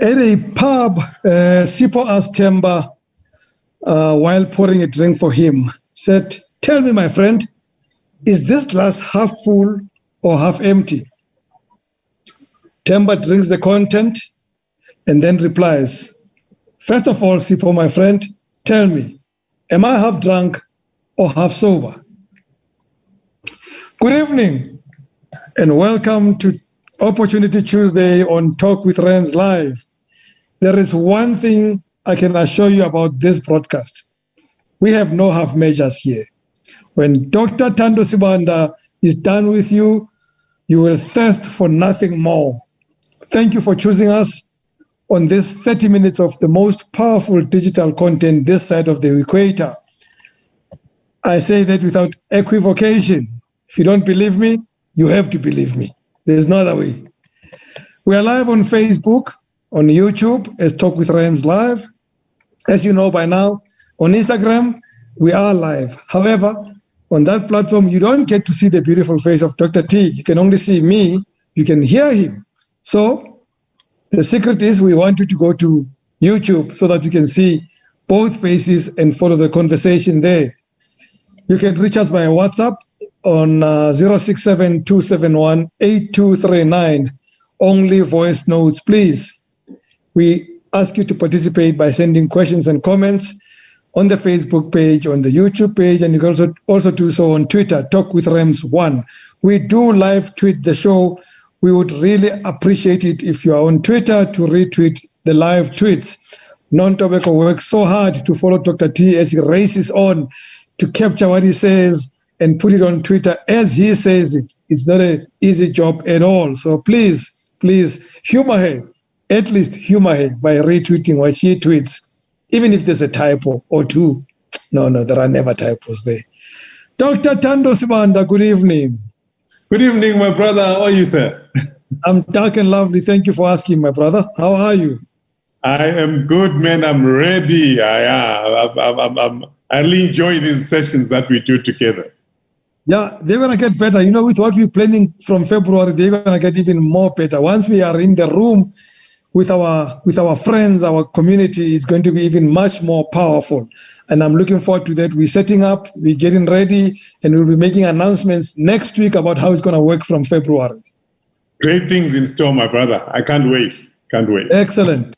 At a pub, Sipho asked Themba while pouring a drink for him, said, "Tell me, my friend, is this glass half full or half empty?" Themba drinks the content and then replies, "First of all, Sipho, my friend, tell me, am I half drunk or half sober?" Good evening and welcome to Opportunity Tuesday on Talk with Rams Live. There is one thing I can assure you about this broadcast. We have no half measures here. When Dr. Thando Sibanda is done with you, you will thirst for nothing more. Thank you for choosing us on this 30 minutes of the most powerful digital content this side of the equator. I say that without equivocation. If you don't believe me, you have to believe me. There's no other way. We are live on Facebook, on YouTube as Talk with Rams Live. As you know by now, on Instagram, we are live. However, on that platform, you don't get to see the beautiful face of Dr. T. You can only see me. You can hear him. So the secret is we want you to go to YouTube so that you can see both faces and follow the conversation there. You can reach us by WhatsApp on 067-271-8239. Only voice notes, please. We ask you to participate by sending questions and comments on the Facebook page, on the YouTube page, and you can also do so on Twitter, Talk with Rams 1. We do live tweet the show. We would really appreciate it if you are on Twitter to retweet the live tweets. Non-Tobacco works so hard to follow Dr. T as he races on to capture what he says and put it on Twitter as he says it. It's not an easy job at all. So please humor her. At least humor her by retweeting what she tweets, even if there's a typo or two. No, there are never typos there. Dr. Thando Sibanda, good evening. Good evening, my brother. How are you, sir? I'm dark and lovely. Thank you for asking, my brother. How are you? I am good, man. I'm ready. I really enjoy these sessions that we do together. Yeah, they're going to get better. You know, with what we're planning from February, they're going to get even more better. Once we are in the room with our friends, our community is going to be even much more powerful. And I'm looking forward to that. We're setting up, we're getting ready, and we'll be making announcements next week about how it's going to work from February. Great things in store, my brother. I can't wait. Excellent.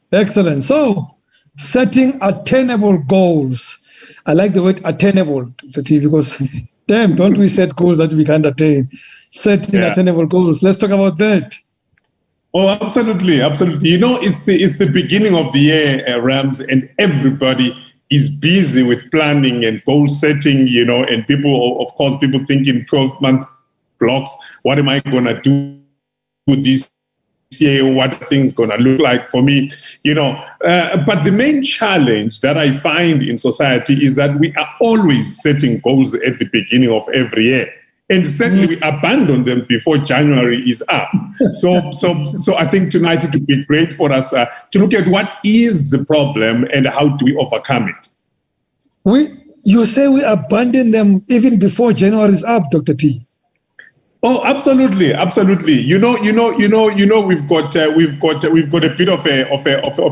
So, setting attainable goals. I like the word attainable, because damn, don't we set goals that we can't attain? Setting attainable goals. Let's talk about that. Oh, absolutely. You know, it's the beginning of the year, Rams, and everybody is busy with planning and goal setting, you know, and people think in 12-month blocks. What am I going to do with this year? What are things going to look like for me? You know, but the main challenge that I find in society is that we are always setting goals at the beginning of every year. And certainly we abandon them before January is up. So I think tonight it would be great for us to look at what is the problem and how do we overcome it. You say we abandon them even before January is up, Dr. T. Oh, absolutely. You know. We've got a bit of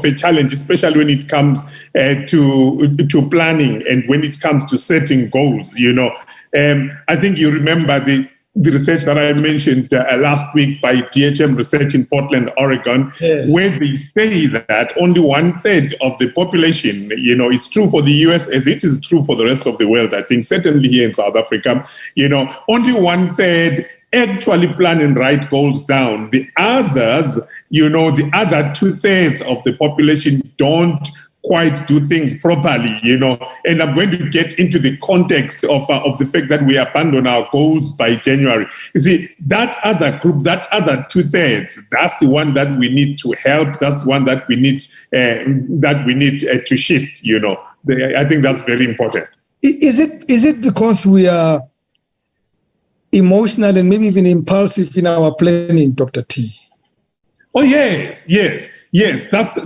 a challenge, especially when it comes to planning and when it comes to setting goals. You know, I think you remember the research that I mentioned last week by DHM Research in Portland, Oregon, where they say that only 1/3 of the population, you know, it's true for the US as it is true for the rest of the world. I think certainly here in South Africa, you know, only 1/3 actually plan and write goals down. The others, you know, the other 2/3 of the population don't quite do things properly, you know. And I'm going to get into the context of the fact that we abandon our goals by January. You see, that other group, that other 2/3, that's the one that we need to help. That's the one that we need to shift. You know, I think that's very important. Is it because we are emotional and maybe even impulsive in our planning, Dr. T? Oh yes. That's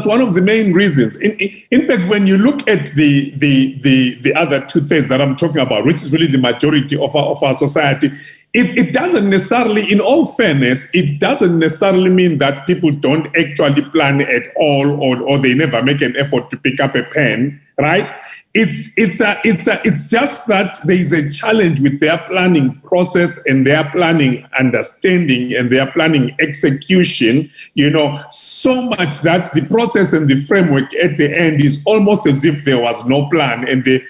one of the main reasons. In fact, when you look at the other 2/3 that I'm talking about, which is really the majority of our society, it doesn't necessarily, in all fairness, it doesn't necessarily mean that people don't actually plan at all, or they never make an effort to pick up a pen, right? It's just that there is a challenge with their planning process and their planning understanding and their planning execution, so much that the process and the framework at the end is almost as if there was no plan, and the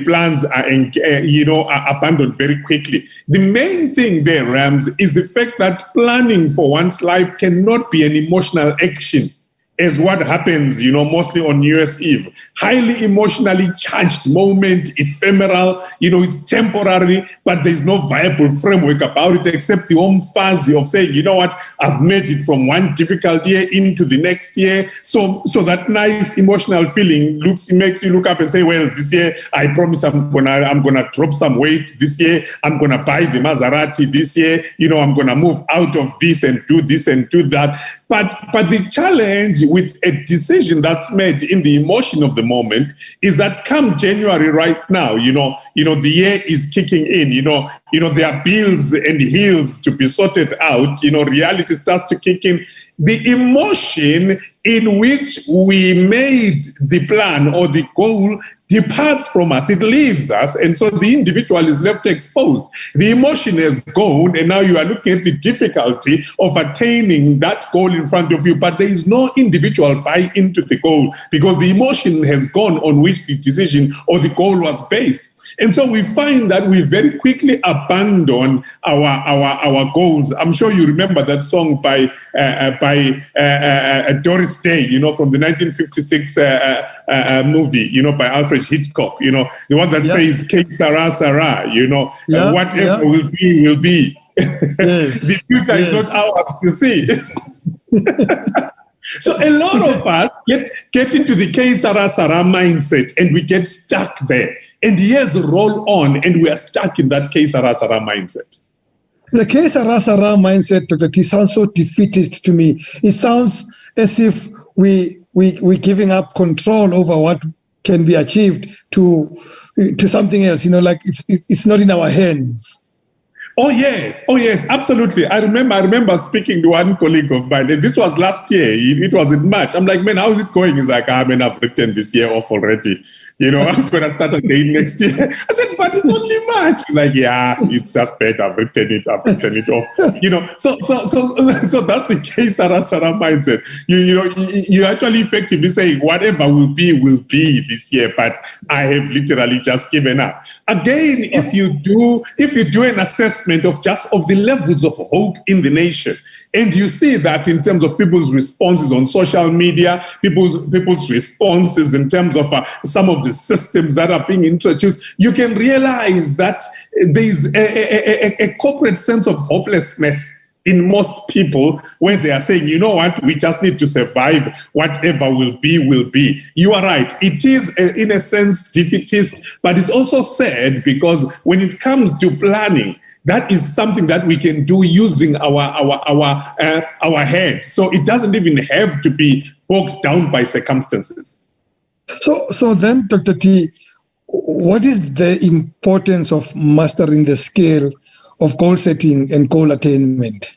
plans are are abandoned very quickly. The main thing there, Rams, is the fact that planning for one's life cannot be an emotional action, as what happens, mostly on New Year's Eve. Highly emotionally charged moment, ephemeral, it's temporary, but there's no viable framework about it except the home fuzzy of saying, you know what, I've made it from one difficult year into the next year. So that nice emotional feeling makes you look up and say, well, this year I promise I'm gonna drop some weight. This year I'm gonna buy the Maserati. This year, I'm gonna move out of this and do that. But the challenge with a decision that's made in the emotion of the moment is that come January right now, the year is kicking in, there are bills and hills to be sorted out, reality starts to kick in. The emotion in which we made the plan or the goal departs from us, it leaves us, and so the individual is left exposed. The emotion has gone, and now you are looking at the difficulty of attaining that goal in front of you, but there is no individual buy into the goal because the emotion has gone on which the decision or the goal was based. And so we find that we very quickly abandon our goals. I'm sure you remember that song by Doris Day, from the 1956 movie, by Alfred Hitchcock, the one that says, "Que sera, sera," whatever will be, will be. Yes. The future is not ours to see. So a lot of us get into the "Que sera, sera" mindset, and we get stuck there. And years roll on, and we are stuck in that "Que sera, sera" mindset. The "Que sera, sera" mindset, Dr. T, sounds so defeatist to me. It sounds as if we're giving up control over what can be achieved to something else. Like it's not in our hands. Oh yes, absolutely. I remember speaking to one colleague of mine, and this was last year. It was in March. I'm like, man, how is it going? He's like, I've written this year off already. I'm going to start again next year. I said, but it's only March. He's like, yeah, it's just bad. I've written it off. So that's the "Que sera, sera" mindset. You actually effectively say whatever will be this year, but I have literally just given up. Again, if you do an assessment of the levels of hope in the nation, and you see that in terms of people's responses on social media, people's responses in terms of some of the systems that are being introduced, you can realize that there is a corporate sense of hopelessness in most people, where they are saying, you know what, we just need to survive. Whatever will be, will be. You are right. It is, in a sense, defeatist, but it's also sad because when it comes to planning, that is something that we can do using our heads. So it doesn't even have to be bogged down by circumstances. So then, Dr. T, what is the importance of mastering the skill of goal setting and goal attainment?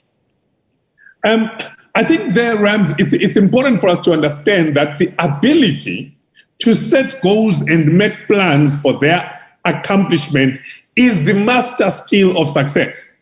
I think there, Rams, it's important for us to understand that the ability to set goals and make plans for their accomplishment is the master skill of success.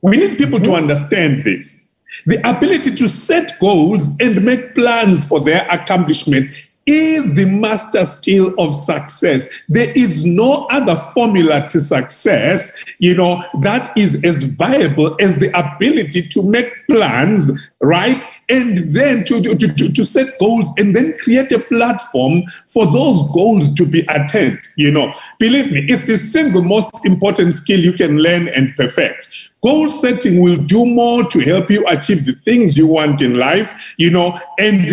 We need people to understand this. The ability to set goals and make plans for their accomplishment is the master skill of success. There is no other formula to success, that is as viable as the ability to make plans, right? And then to set goals and then create a platform for those goals to be attained. Believe me, it's the single most important skill you can learn and perfect. Goal setting will do more to help you achieve the things you want in life, and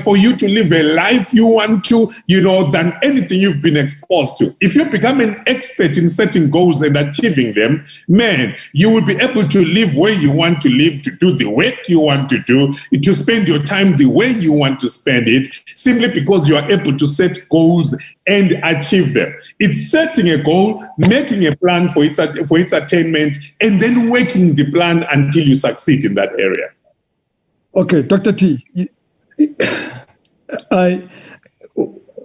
for you to live a life you want to, than anything you've been exposed to. If you become an expert in setting goals and achieving them, man, you will be able to live where you want to live, to do the work you want to do, to spend your time the way you want to spend it, simply because you are able to set goals and achieve them. It's setting a goal, making a plan for its attainment, and then working the plan until you succeed in that area. Okay, Dr. T,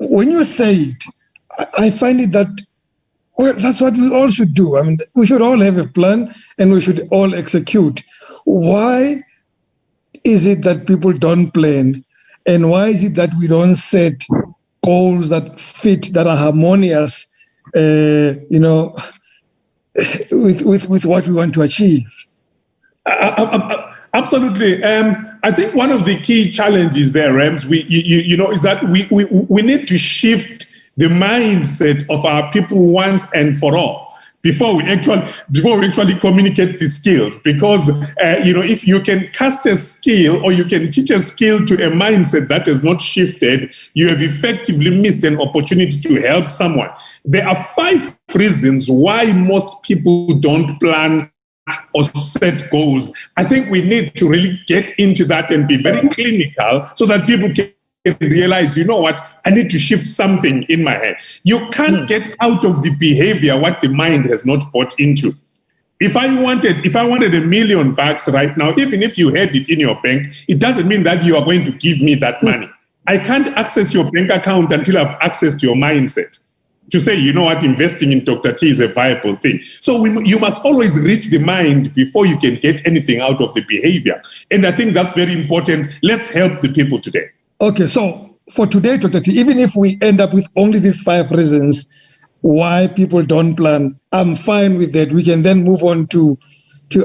when you say it, I find it that, well, that's what we all should do. I mean, we should all have a plan and we should all execute. Why is it that people don't plan? And why is it that we don't set goals that fit, that are harmonious, with what we want to achieve? Absolutely. I think one of the key challenges there, Rams, is that we need to shift the mindset of our people once and for all before we actually communicate the skills. Because if you can cast a skill or you can teach a skill to a mindset that has not shifted, you have effectively missed an opportunity to help someone. There are 5 reasons why most people don't plan or set goals. I think we need to really get into that and be very clinical so that people can realize, you know what, I need to shift something in my head. You can't get out of the behavior what the mind has not bought into. If I wanted $1 million right now, even if you had it in your bank, it doesn't mean that you are going to give me that money. I can't access your bank account until I've accessed your mindset to say, you know what, investing in Dr. T is a viable thing. So you must always reach the mind before you can get anything out of the behavior. And I think that's very important. Let's help the people today. Okay, so for today, Dr. T, even if we end up with only these 5 reasons why people don't plan, I'm fine with that. We can then move on to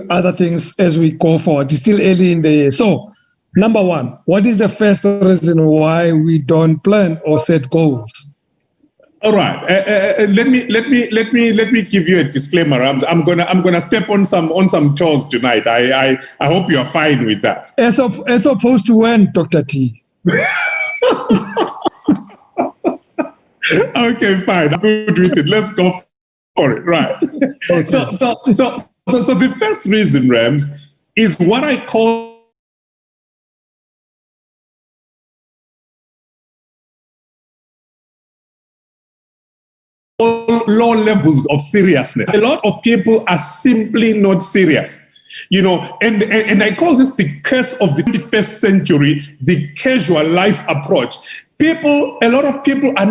other things as we go forward. It's still early in the year. So, number 1, what is the first reason why we don't plan or set goals? All right. Let me give you a disclaimer. I'm gonna step on some toes tonight. I hope you are fine with that. As opposed to when, Dr. T? Okay, fine. I'm good with it. Let's go for it. Right. Okay. So the first reason, Rams, is what I call low levels of seriousness. A lot of people are simply not serious. And I call this the curse of the 21st century, the casual life approach. A lot of people are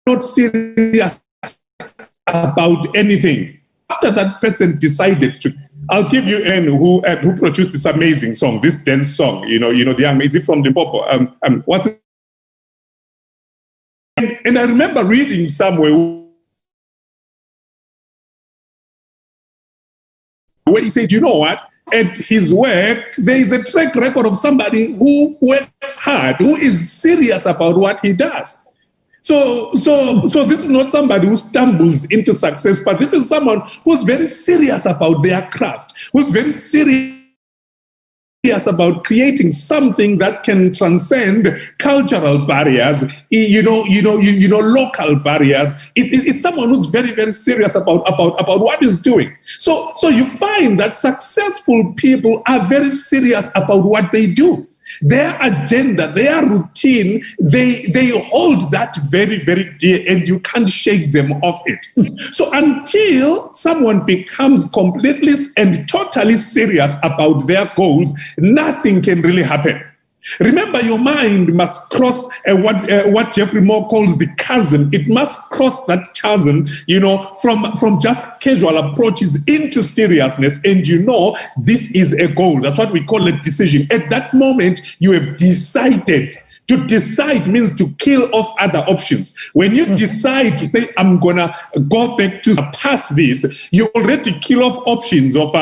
not serious about anything. After that person decided to, I'll give you N who produced this amazing song, this dance song. The young, is it from Limpopo? What's it? And I remember reading somewhere where he said, you know what? At his work, there is a track record of somebody who works hard, who is serious about what he does. So this is not somebody who stumbles into success, but this is someone who's very serious about their craft, who's very serious about creating something that can transcend cultural barriers, local barriers. It's someone who's very, very serious about what he's doing. So you find that successful people are very serious about what they do. Their agenda, their routine, they hold that very, very dear, and you can't shake them off it. So until someone becomes completely and totally serious about their goals, nothing can really happen. Remember, your mind must cross what Jeffrey Moore calls the chasm. It must cross that chasm, from just casual approaches into seriousness. And this is a goal. That's what we call a decision. At that moment, you have decided. To decide means to kill off other options. When you decide to say, I'm going to go back to pass this, you already kill off options of